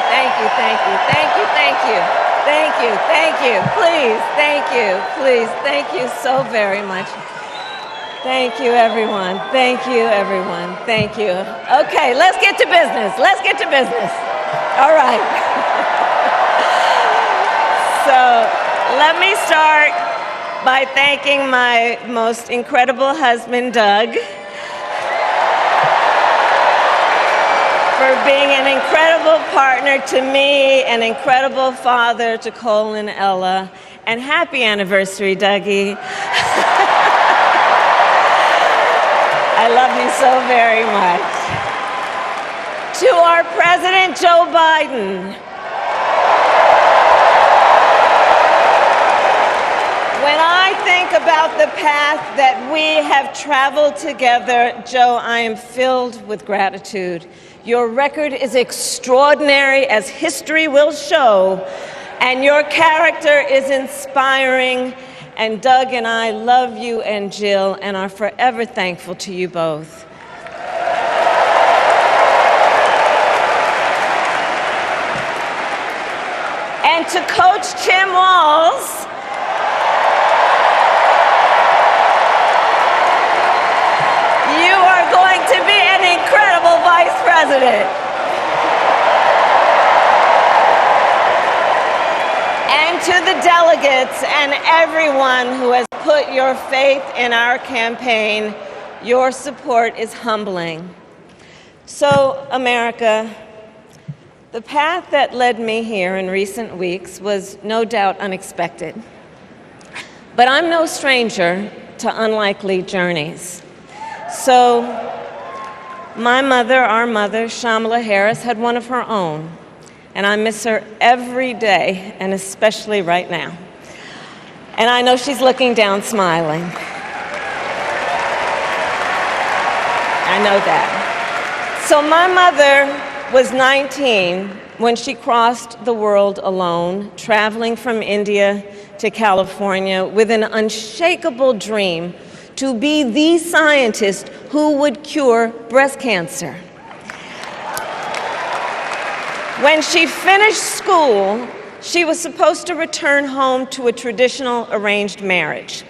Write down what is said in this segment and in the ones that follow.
Thank you, thank you, thank you, thank you. Thank you, thank you. Please, thank you, please. Thank you so very much. Thank you, everyone. Thank you, everyone. Thank you. Okay, let's get to business. Let's get to business. All right. So let me start by thanking my most incredible husband, Doug, for being an incredible partner to me, an incredible father to Cole and Ella, and happy anniversary, Dougie. I love you so very much. To our President, Joe Biden. When I think about the path that we have traveled together, Joe, I am filled with gratitude. Your record is extraordinary, as history will show, and your character is inspiring. And Doug and I love you and Jill and are forever thankful to you both. And to Coach Tim Walz, you are going to be an incredible vice president. And to the delegates and everyone who has put your faith in our campaign, your support is humbling. So, America, the path that led me here in recent weeks was no doubt unexpected. But I'm no stranger to unlikely journeys. So, my mother, our mother, Kamala Harris, had one of her own. And I miss her every day, and especially right now. And I know she's looking down smiling. I know that. So my mother was 19 when she crossed the world alone, traveling from India to California with an unshakable dream to be the scientist who would cure breast cancer. When she finished school, she was supposed to return home to a traditional arranged marriage.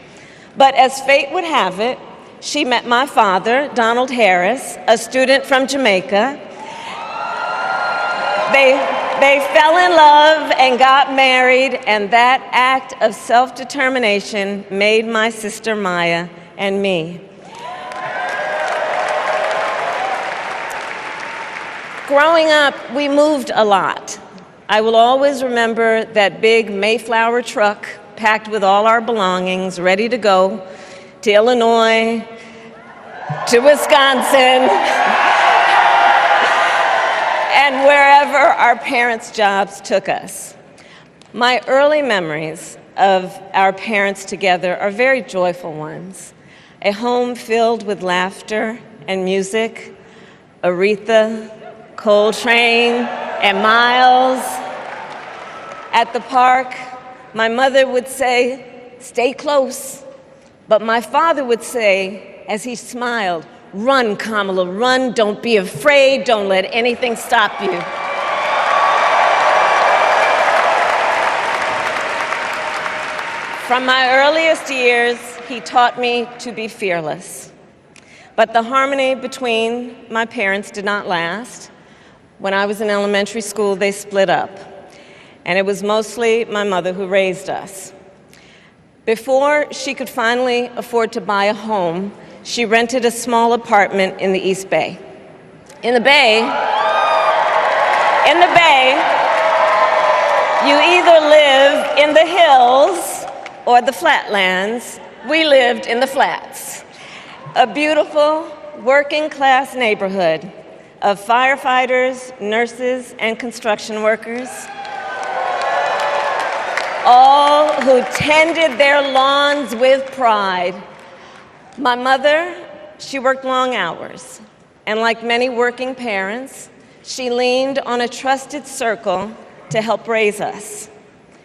But as fate would have it, she met my father, Donald Harris, a student from Jamaica. They fell in love and got married, and that act of self-determination made my sister Maya and me. Growing up, we moved a lot. I will always remember that big Mayflower truck packed with all our belongings, ready to go to Illinois, to Wisconsin, and wherever our parents' jobs took us. My early memories of our parents together are very joyful ones. A home filled with laughter and music, Aretha, Coltrane, and Miles. At the park, my mother would say, "Stay close." But my father would say, as he smiled, "Run, Kamala, run. Don't be afraid. Don't let anything stop you." From my earliest years, he taught me to be fearless. But the harmony between my parents did not last. When I was in elementary school, they split up, and it was mostly my mother who raised us. Before she could finally afford to buy a home, she rented a small apartment in the East Bay. In the Bay, you either live in the hills or the flatlands. We lived in the flats. A beautiful working-class neighborhood of firefighters, nurses, and construction workers, all who tended their lawns with pride. My mother, she worked long hours, and like many working parents, she leaned on a trusted circle to help raise us.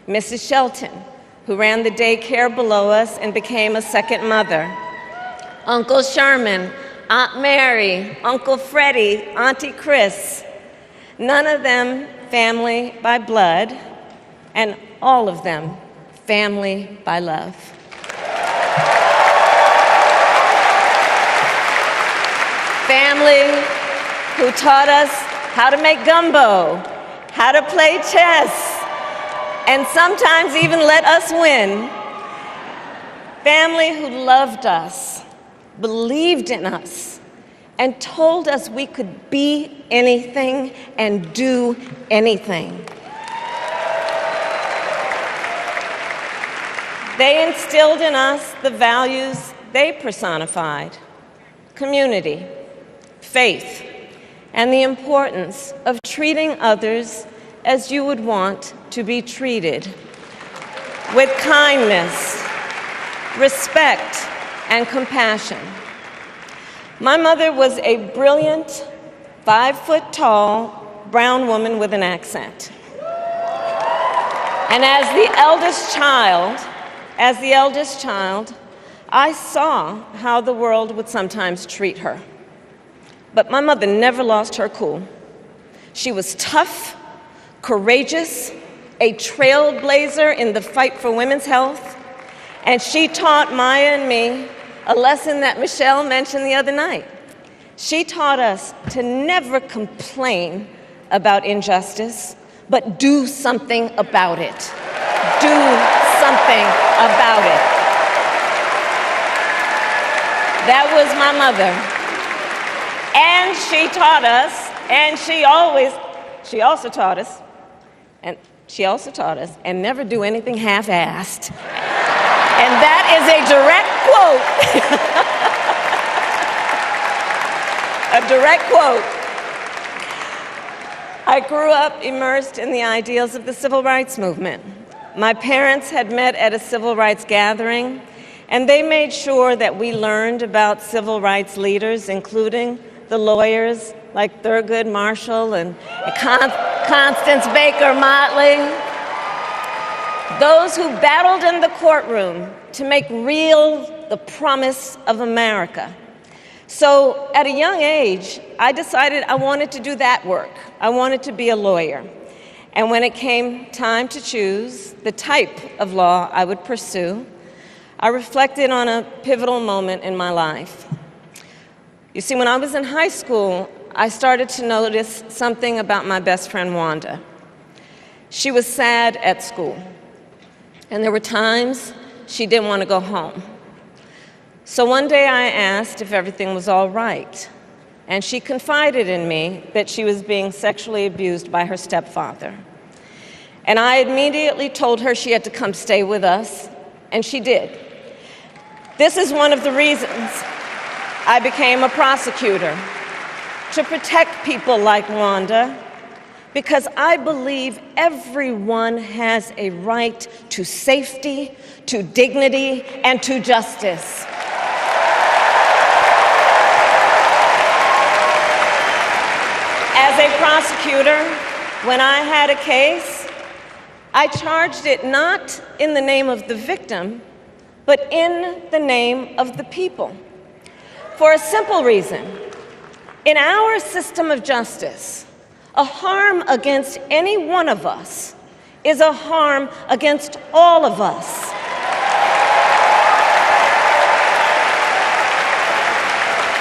Mrs. Shelton, who ran the daycare below us and became a second mother. Uncle Sherman, Aunt Mary, Uncle Freddie, Auntie Chris. None of them family by blood, and all of them family by love. Family who taught us how to make gumbo, how to play chess, and sometimes even let us win. Family who loved us, believed in us, and told us we could be anything and do anything. They instilled in us the values they personified: community, faith, and the importance of treating others as you would want to be treated, with kindness, respect, and compassion. My mother was a brilliant, 5-foot-tall brown woman with an accent. And as the eldest child, I saw how the world would sometimes treat her. But my mother never lost her cool. She was tough, courageous, a trailblazer in the fight for women's health, and she taught Maya and me a lesson that Michelle mentioned the other night. She taught us to never complain about injustice, but do something about it. Do something about it. That was my mother. And she taught us, and she also taught us, and never do anything half-assed. And that is a direct quote. A direct quote. I grew up immersed in the ideals of the civil rights movement. My parents had met at a civil rights gathering, and they made sure that we learned about civil rights leaders, including the lawyers like Thurgood Marshall and Constance Baker Motley, those who battled in the courtroom to make real the promise of America. So at a young age, I decided I wanted to do that work. I wanted to be a lawyer. And when it came time to choose the type of law I would pursue, I reflected on a pivotal moment in my life. You see, when I was in high school, I started to notice something about my best friend, Wanda. She was sad at school, and there were times she didn't want to go home. So one day I asked if everything was all right, and she confided in me that she was being sexually abused by her stepfather. And I immediately told her she had to come stay with us, and she did. This is one of the reasons I became a prosecutor, to protect people like Wanda, because I believe everyone has a right to safety, to dignity, and to justice. As a prosecutor, when I had a case, I charged it not in the name of the victim, but in the name of the people. For a simple reason. In our system of justice, a harm against any one of us is a harm against all of us.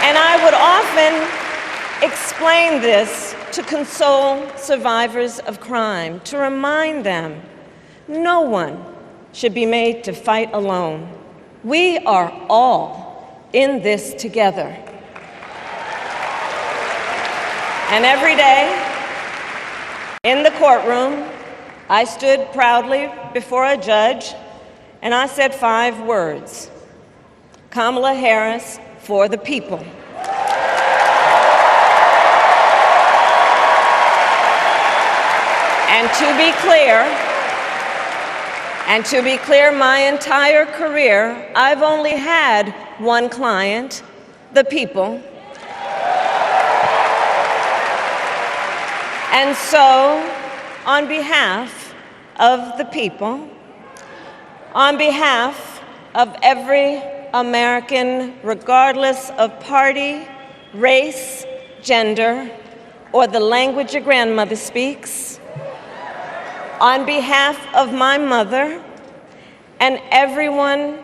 And I would often explain this to console survivors of crime, to remind them no one should be made to fight alone. We are all in this together. And every day, in the courtroom, I stood proudly before a judge, and I said 5 words: Kamala Harris for the people. And to be clear, my entire career, I've only had one client, the people. And so, on behalf of the people, on behalf of every American, regardless of party, race, gender, or the language your grandmother speaks, On behalf of my mother and everyone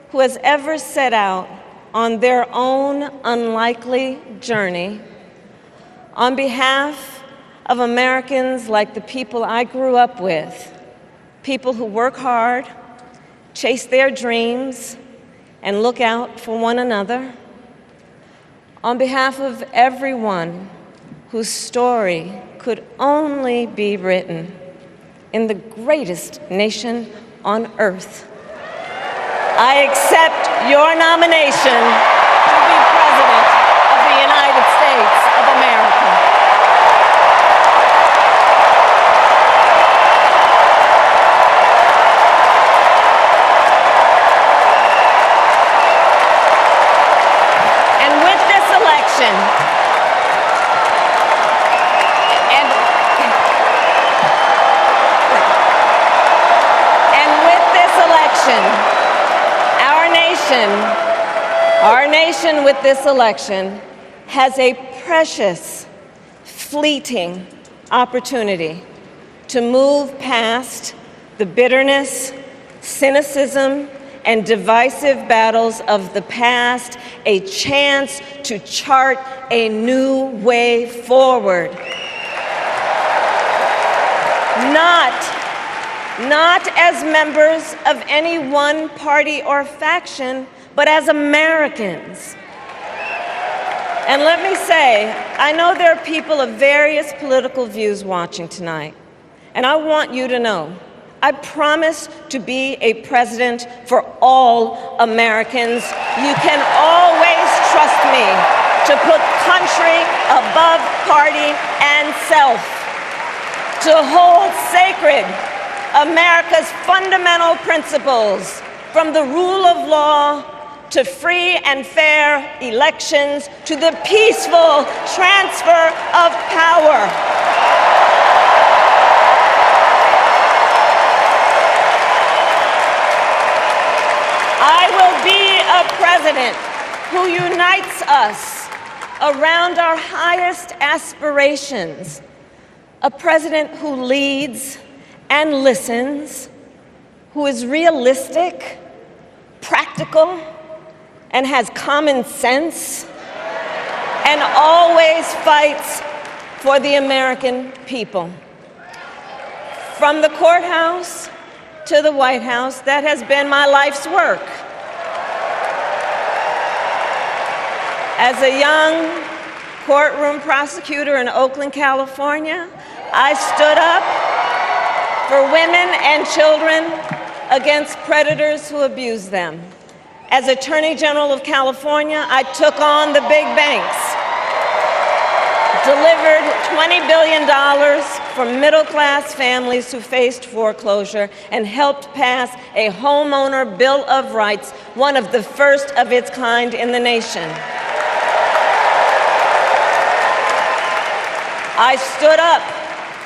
who has ever set out on their own unlikely journey, on behalf of Americans like the people I grew up with, people who work hard, chase their dreams, and look out for one another, on behalf of everyone whose story could only be written in the greatest nation on earth, I accept your nomination to be President of the United States of America. And with this election, our nation with this election has a precious, fleeting opportunity to move past the bitterness, cynicism, and divisive battles of the past, a chance to chart a new way forward. Not as members of any one party or faction, but as Americans. And let me say, I know there are people of various political views watching tonight, and I want you to know, I promise to be a president for all Americans. You can always trust me to put country above party and self, to hold sacred America's fundamental principles, from the rule of law to free and fair elections to the peaceful transfer of power. I will be a president who unites us around our highest aspirations, a president who leads and listens, who is realistic, practical, and has common sense, and always fights for the American people. From the courthouse to the White House, that has been my life's work. As a young courtroom prosecutor in Oakland, California, I stood up for women and children against predators who abuse them. As Attorney General of California, I took on the big banks, delivered $20 billion for middle-class families who faced foreclosure, and helped pass a homeowner Bill of Rights, one of the first of its kind in the nation. I stood up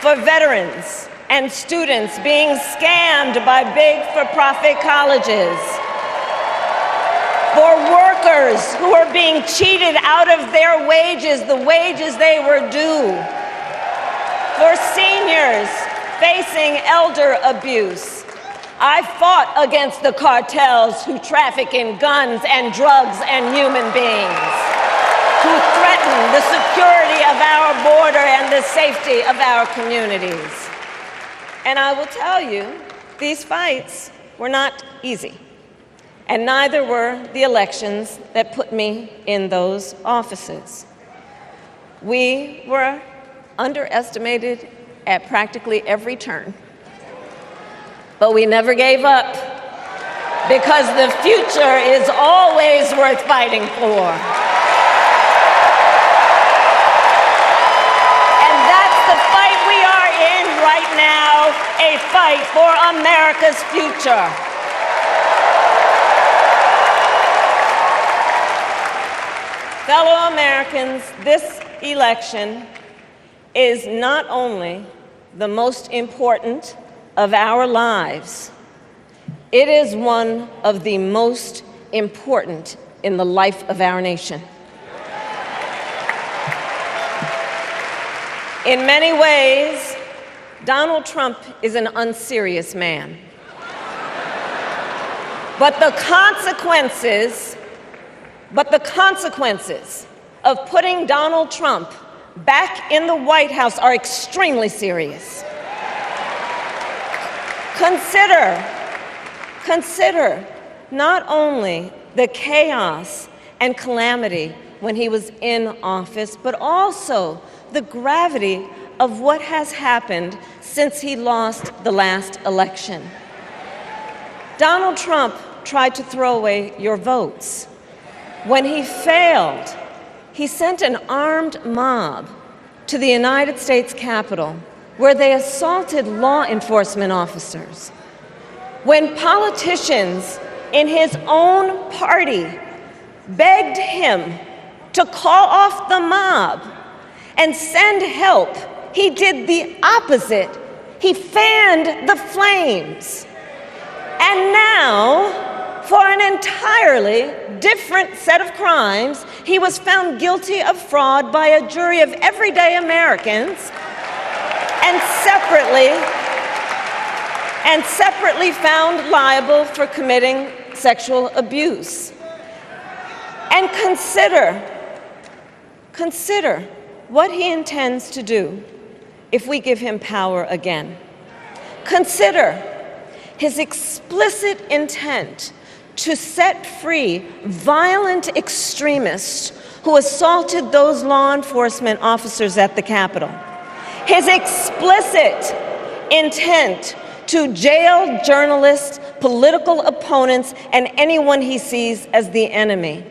for veterans and students being scammed by big for-profit colleges, for workers who are being cheated out of their wages, the wages they were due, for seniors facing elder abuse. I fought against the cartels who traffic in guns and drugs and human beings, who threaten the security of our border and the safety of our communities. And I will tell you, these fights were not easy, and neither were the elections that put me in those offices. We were underestimated at practically every turn, but we never gave up, because the future is always worth fighting for. Right now, a fight for America's future. Fellow Americans, this election is not only the most important of our lives, it is one of the most important in the life of our nation. In many ways, Donald Trump is an unserious man. But the consequences of putting Donald Trump back in the White House are extremely serious. Consider not only the chaos and calamity when he was in office, but also the gravity of what has happened since he lost the last election. Donald Trump tried to throw away your votes. When he failed, he sent an armed mob to the United States Capitol, where they assaulted law enforcement officers. When politicians in his own party begged him to call off the mob and send help, he did the opposite. He fanned the flames. And now, for an entirely different set of crimes, he was found guilty of fraud by a jury of everyday Americans and separately found liable for committing sexual abuse. And consider what he intends to do if we give him power again. Consider his explicit intent to set free violent extremists who assaulted those law enforcement officers at the Capitol. His explicit intent to jail journalists, political opponents, and anyone he sees as the enemy.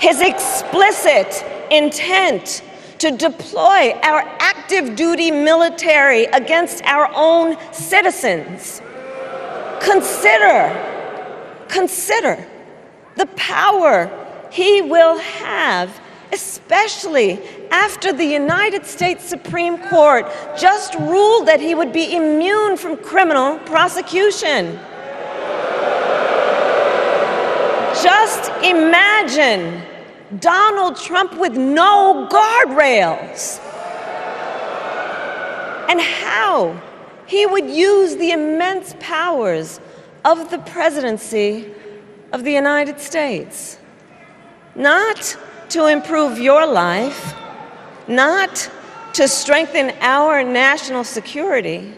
His explicit intent to deploy our active duty military against our own citizens. Consider the power he will have, especially after the United States Supreme Court just ruled that he would be immune from criminal prosecution. Just imagine Donald Trump with no guardrails, and how he would use the immense powers of the presidency of the United States, not to improve your life, not to strengthen our national security,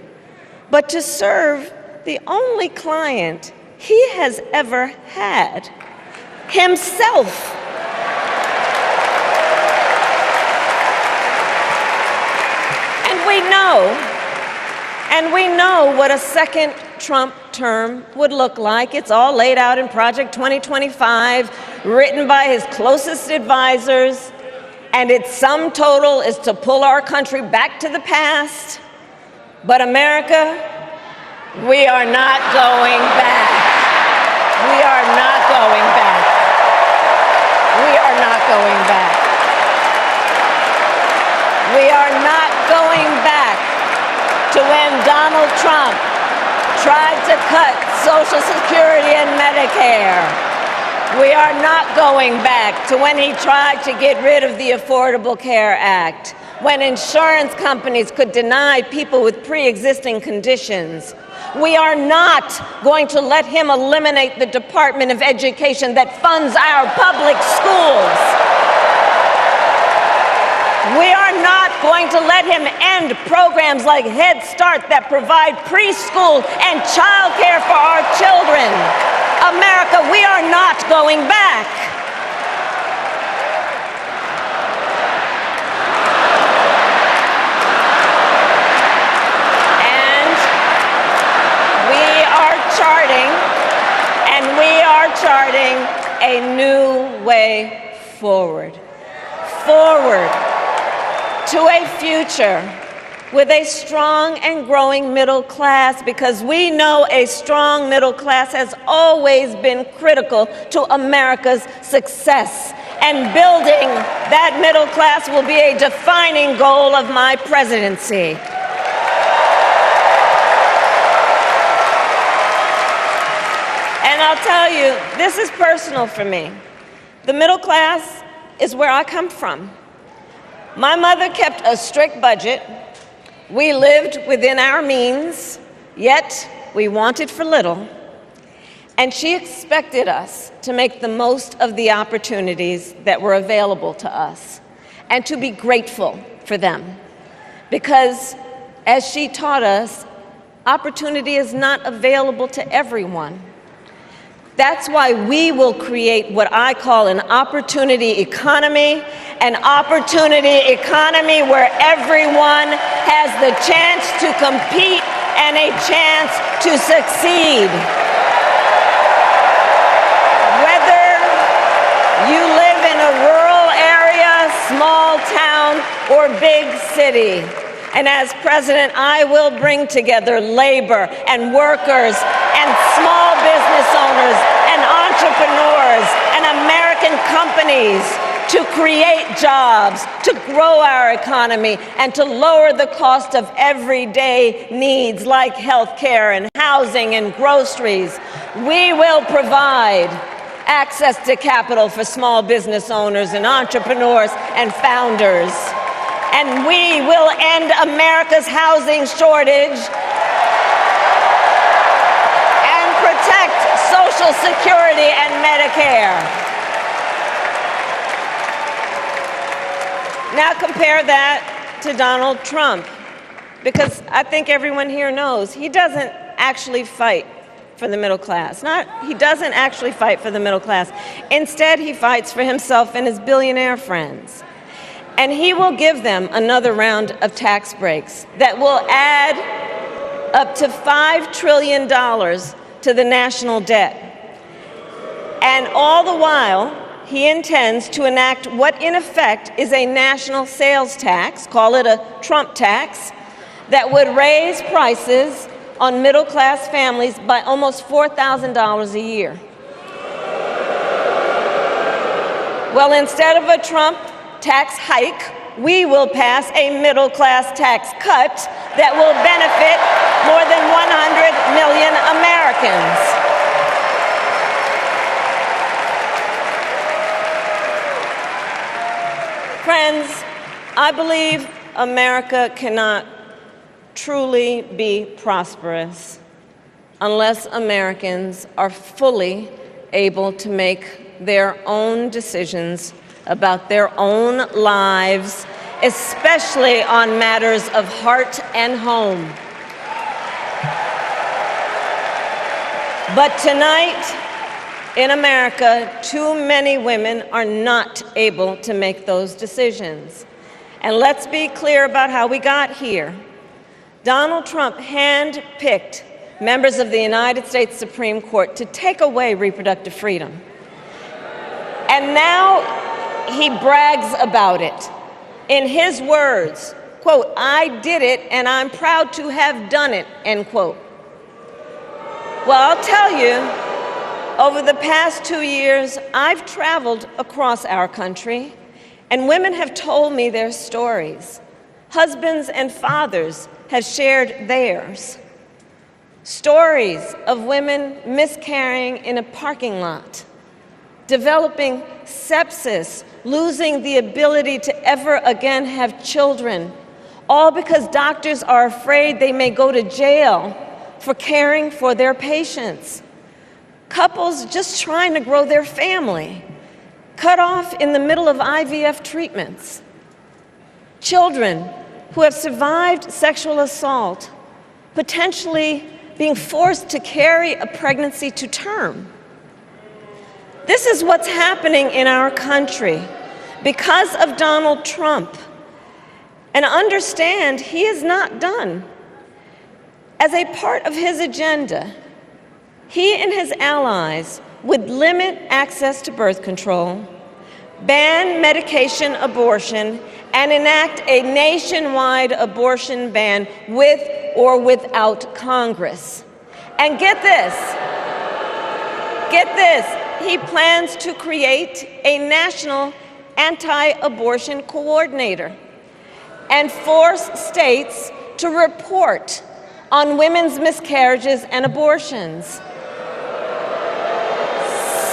but to serve the only client he has ever had, himself. And we know what a second Trump term would look like. It's all laid out in Project 2025, written by his closest advisors, and its sum total is to pull our country back to the past. But America, we are not going back. We are not going back. We are not going back. We are not going back to when Donald Trump tried to cut Social Security and Medicare. We are not going back to when he tried to get rid of the Affordable Care Act, when insurance companies could deny people with pre-existing conditions. We are not going to let him eliminate the Department of Education that funds our public schools. We are not going to let him end programs like Head Start that provide preschool and childcare for our children. America, we are not going back. And we are charting a new way forward. To a future with a strong and growing middle class, because we know a strong middle class has always been critical to America's success. And building that middle class will be a defining goal of my presidency. And I'll tell you, this is personal for me. The middle class is where I come from. My mother kept a strict budget. We lived within our means, yet we wanted for little. And she expected us to make the most of the opportunities that were available to us and to be grateful for them. Because, as she taught us, opportunity is not available to everyone. That's why we will create what I call an opportunity economy where everyone has the chance to compete and a chance to succeed. Whether you live in a rural area, small town, or big city. And as president, I will bring together labor and workers and small business owners and entrepreneurs and American companies to create jobs, to grow our economy, and to lower the cost of everyday needs like health care and housing and groceries. We will provide access to capital for small business owners and entrepreneurs and founders. And we will end America's housing shortage and protect Social Security and Medicare. Now compare that to Donald Trump, because I think everyone here knows he doesn't actually fight for the middle class. He doesn't actually fight for the middle class. Instead, he fights for himself and his billionaire friends. And he will give them another round of tax breaks that will add up to $5 trillion to the national debt. And all the while, he intends to enact what in effect is a national sales tax, call it a Trump tax, that would raise prices on middle-class families by almost $4,000 a year. Well, instead of a Trump tax hike, we will pass a middle-class tax cut that will benefit more than 100 million Americans. Friends, I believe America cannot truly be prosperous unless Americans are fully able to make their own decisions about their own lives, especially on matters of heart and home. But tonight, in America, too many women are not able to make those decisions. And let's be clear about how we got here. Donald Trump handpicked members of the United States Supreme Court to take away reproductive freedom. And now he brags about it. In his words, quote, "I did it and I'm proud to have done it," end quote. Well, I'll tell you, over the past 2 years, I've traveled across our country, and women have told me their stories. Husbands and fathers have shared theirs. Stories of women miscarrying in a parking lot, developing sepsis, losing the ability to ever again have children, all because doctors are afraid they may go to jail for caring for their patients. Couples just trying to grow their family, cut off in the middle of IVF treatments. Children who have survived sexual assault, potentially being forced to carry a pregnancy to term. This is what's happening in our country because of Donald Trump. And understand, he is not done. As a part of his agenda, he and his allies would limit access to birth control, ban medication abortion, and enact a nationwide abortion ban with or without Congress. And get this, he plans to create a national anti-abortion coordinator and force states to report on women's miscarriages and abortions.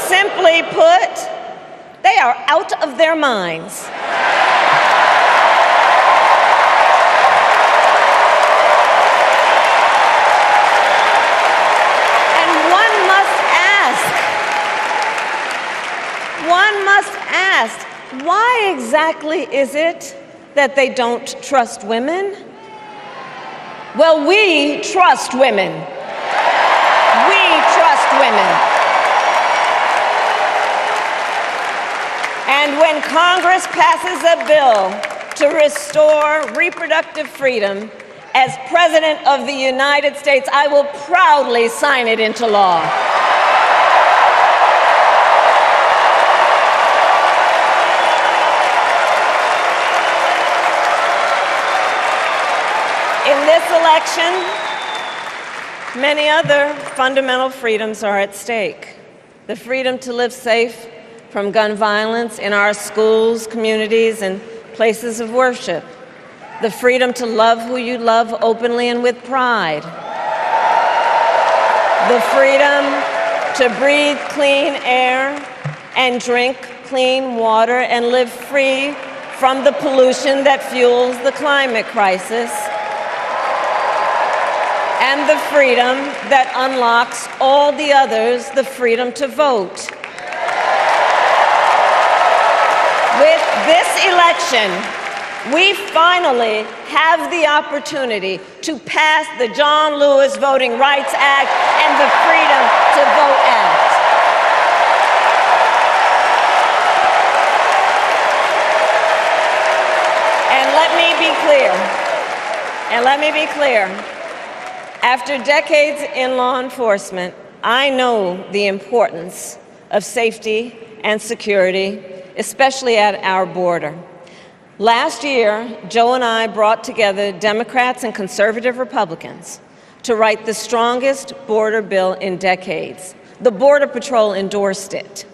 Simply put, they are out of their minds. exactly is it that they don't trust women? Well, we trust women. We trust women. And when Congress passes a bill to restore reproductive freedom, as President of the United States, I will proudly sign it into law. In this election, many other fundamental freedoms are at stake. The freedom to live safe from gun violence in our schools, communities, and places of worship. The freedom to love who you love openly and with pride. The freedom to breathe clean air and drink clean water and live free from the pollution that fuels the climate crisis. And the freedom that unlocks all the others, the freedom to vote. With this election, we finally have the opportunity to pass the John Lewis Voting Rights Act and the Freedom to Vote Act. And let me be clear. After decades in law enforcement, I know the importance of safety and security, especially at our border. Last year, Joe and I brought together Democrats and conservative Republicans to write the strongest border bill in decades. The Border Patrol endorsed it.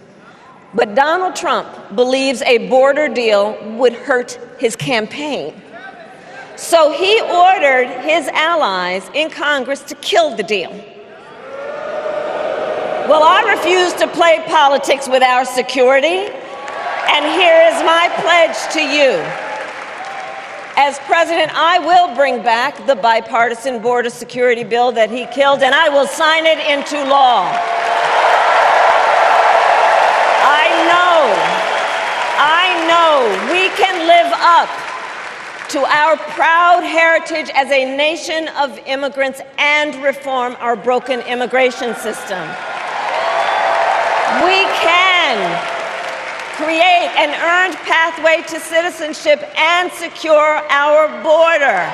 But Donald Trump believes a border deal would hurt his campaign. So he ordered his allies in Congress to kill the deal. Well, I refuse to play politics with our security. And here is my pledge to you. As president, I will bring back the bipartisan border security bill that he killed, and I will sign it into law. I know we can live up to our proud heritage as a nation of immigrants and reform our broken immigration system. We can create an earned pathway to citizenship and secure our border.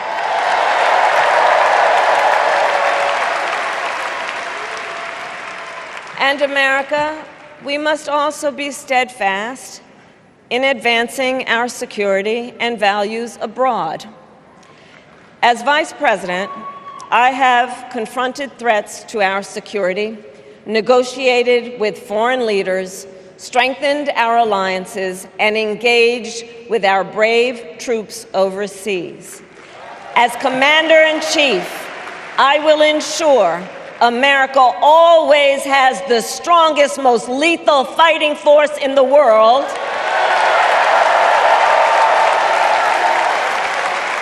And America, we must also be steadfast in advancing our security and values abroad. As Vice President, I have confronted threats to our security, negotiated with foreign leaders, strengthened our alliances, and engaged with our brave troops overseas. As Commander-in-Chief, I will ensure America always has the strongest, most lethal fighting force in the world,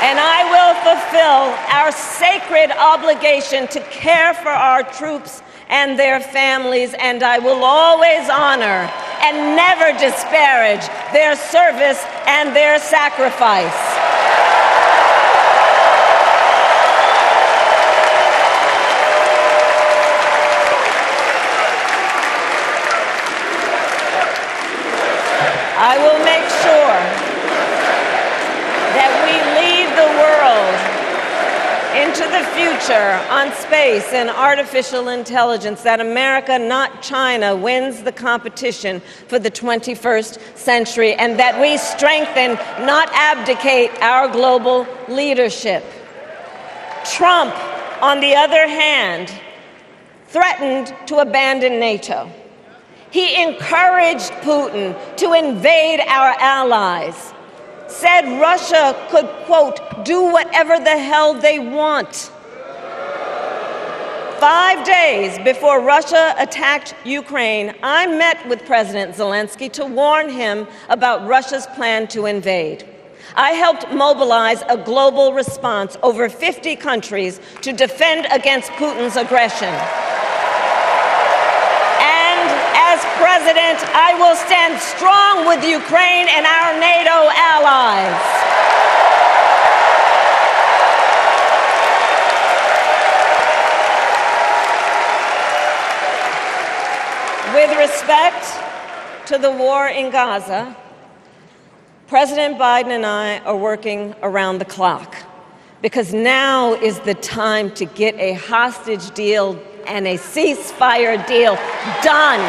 and I will fulfill our sacred obligation to care for our troops and their families, and I will always honor and never disparage their service and their sacrifice. I will make sure that we lead the world into the future on space and artificial intelligence, that America, not China, wins the competition for the 21st century, and that we strengthen, not abdicate, our global leadership. Trump, on the other hand, threatened to abandon NATO. He encouraged Putin to invade our allies, said Russia could, quote, do whatever the hell they want. 5 days before Russia attacked Ukraine, I met with President Zelensky to warn him about Russia's plan to invade. I helped mobilize a global response, over 50 countries, to defend against Putin's aggression. And as president, President, I will stand strong with Ukraine and our NATO allies. With respect to the war in Gaza, President Biden and I are working around the clock because now is the time to get a hostage deal and a ceasefire deal done.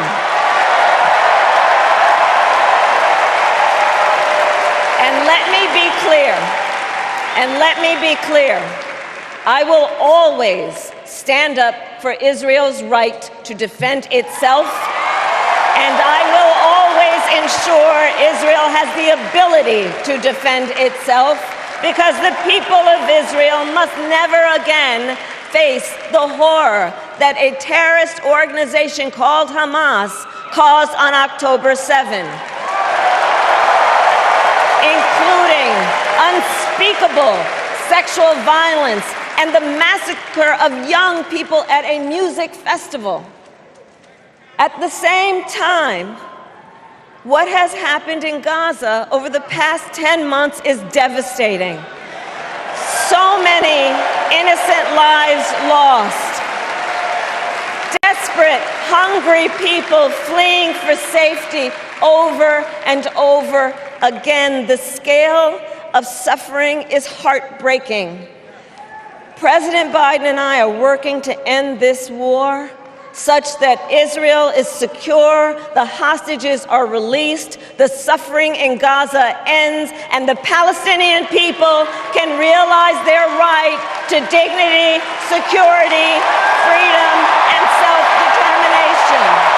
And let me be clear, I will always stand up for Israel's right to defend itself, and I will always ensure Israel has the ability to defend itself, because the people of Israel must never again face the horror that a terrorist organization called Hamas caused on October 7, including unspeakable sexual violence and the massacre of young people at a music festival. At the same time, what has happened in Gaza over the past 10 months is devastating. So many innocent lives lost. Desperate, hungry people fleeing for safety over and over again. The scale of suffering is heartbreaking. President Biden and I are working to end this war such that Israel is secure, the hostages are released, the suffering in Gaza ends, and the Palestinian people can realize their right to dignity, security, freedom, and self-determination.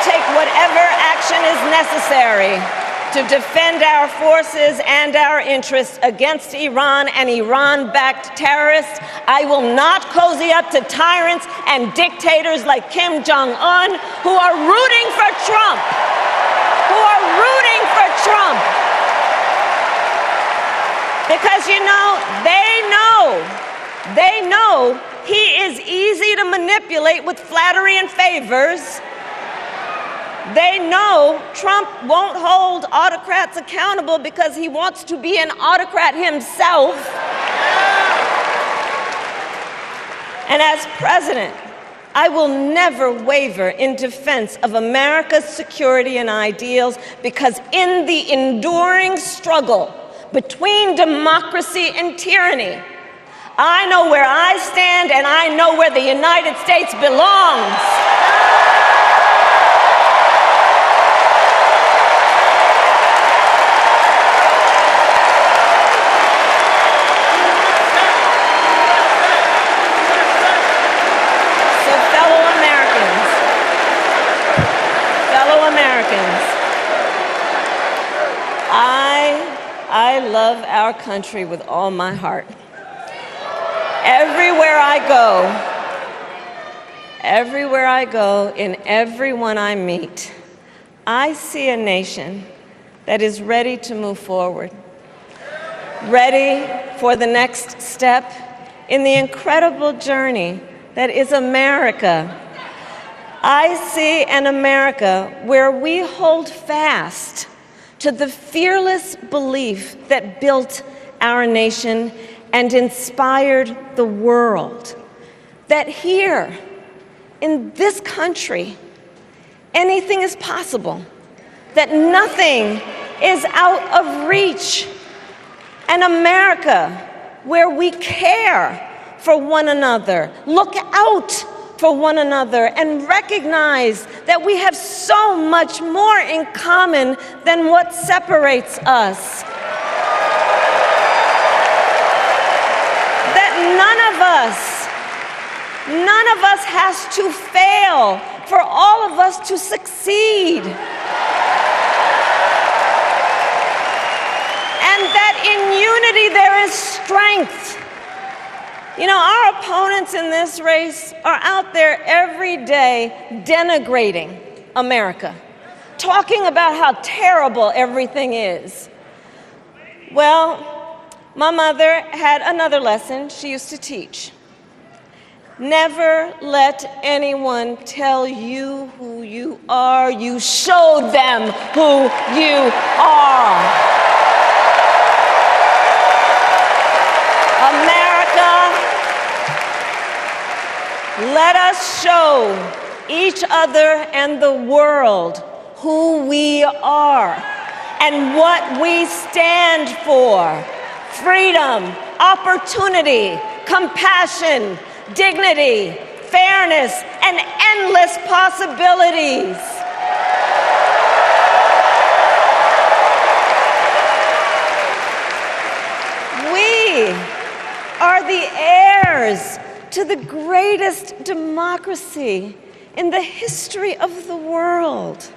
Take whatever action is necessary to defend our forces and our interests against Iran and Iran-backed terrorists. I will not cozy up to tyrants and dictators like Kim Jong-un who are rooting for Trump, Because, they know he is easy to manipulate with flattery and favors. They know Trump won't hold autocrats accountable because he wants to be an autocrat himself. And as president, I will never waver in defense of America's security and ideals, because in the enduring struggle between democracy and tyranny, I know where I stand and I know where the United States belongs. I love our country with all my heart. Everywhere I go, in everyone I meet, I see a nation that is ready to move forward, ready for the next step in the incredible journey that is America. I see an America where we hold fast to the fearless belief that built our nation and inspired the world, that here, in this country, anything is possible, that nothing is out of reach. An America where we care for one another, look out for one another, and recognize that we have so much more in common than what separates us. That none of us has to fail for all of us to succeed. And that in unity there is strength. Our opponents in this race are out there every day denigrating America, talking about how terrible everything is. Well, my mother had another lesson she used to teach. Never let anyone tell you who you are. You show them who you are. America, let us show each other and the world who we are and what we stand for. Freedom, opportunity, compassion, dignity, fairness, and endless possibilities. We are the heirs to the greatest democracy in the history of the world.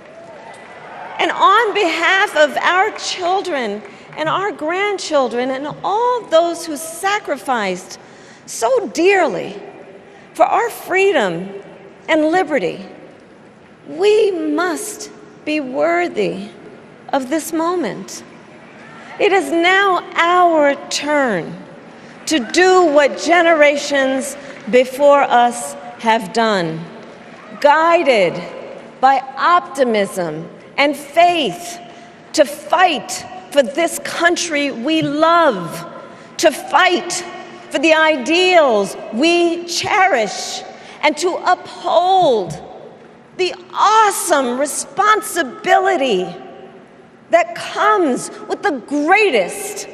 And on behalf of our children and our grandchildren and all those who sacrificed so dearly for our freedom and liberty, we must be worthy of this moment. It is now our turn to do what generations before us have done, guided by optimism and faith, to fight for this country we love, to fight for the ideals we cherish, and to uphold the awesome responsibility that comes with the greatest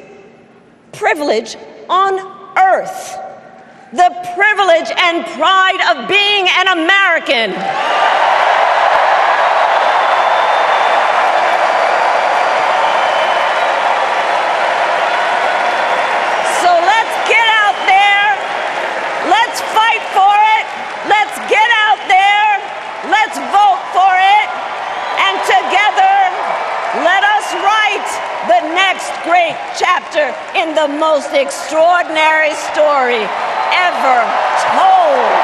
privilege on earth, the privilege and pride of being an American. So let's get out there, let's fight for it, let's get out there, let's vote for it, and together let us write the next great chapter in the most extraordinary story ever told.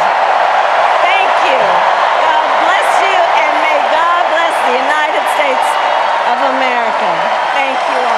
Thank you. God bless you, and may God bless the United States of America. Thank you all.